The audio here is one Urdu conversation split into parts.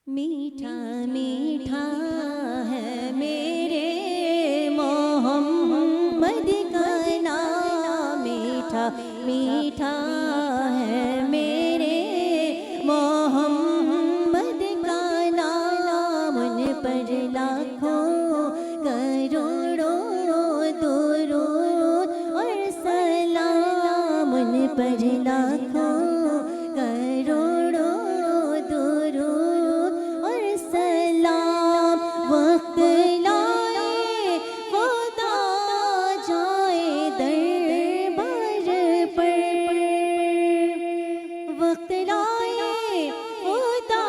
میٹھا میٹھا ہے میرے محمد کا نام، میٹھا میٹھا ہے میرے محمد کا نام، ان پر لاکھوں کروڑوں درود اور سلام، ان پر لاکھوں کروڑوں درود اور سلام۔ وقت لائے خدا جائے دربار پر، وقت لائے خدا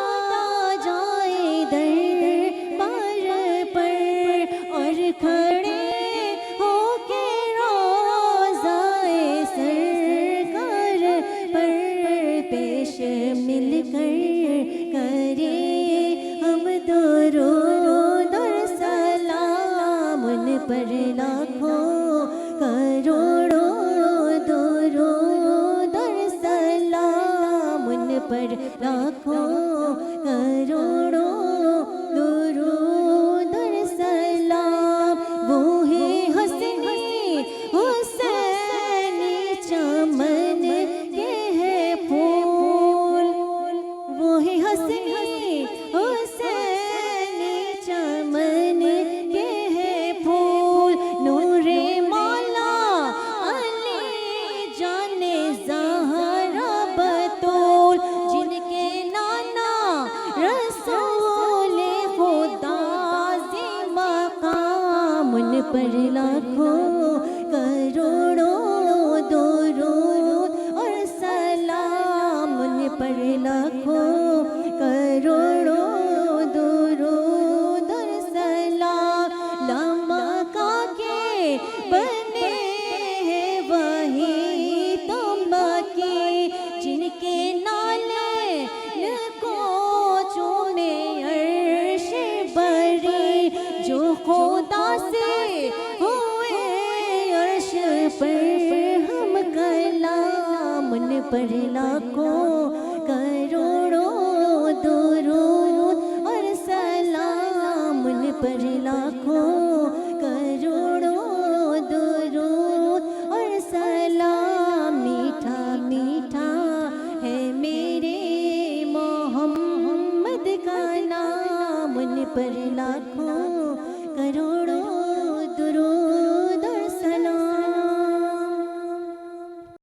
جائے دربار پر، اور کھڑے ہو کے روضائے سرکار پر پیش مل کر کرے ہم درود اور سلام، ان پر لاکھوں کروڑوں درود اور سلام، ان پر لاکھوں کروڑوں درود اور سلام۔ وہ ہے حسنی حسینی چمن کے ہے پھول، وہ ہے حسنی حسینی چمن کے ہے پھول، نور مولا علی جان زہرا بطول، جن کے نانا رسول خدا ذی مقام، ان پر لاکھوں کروڑوں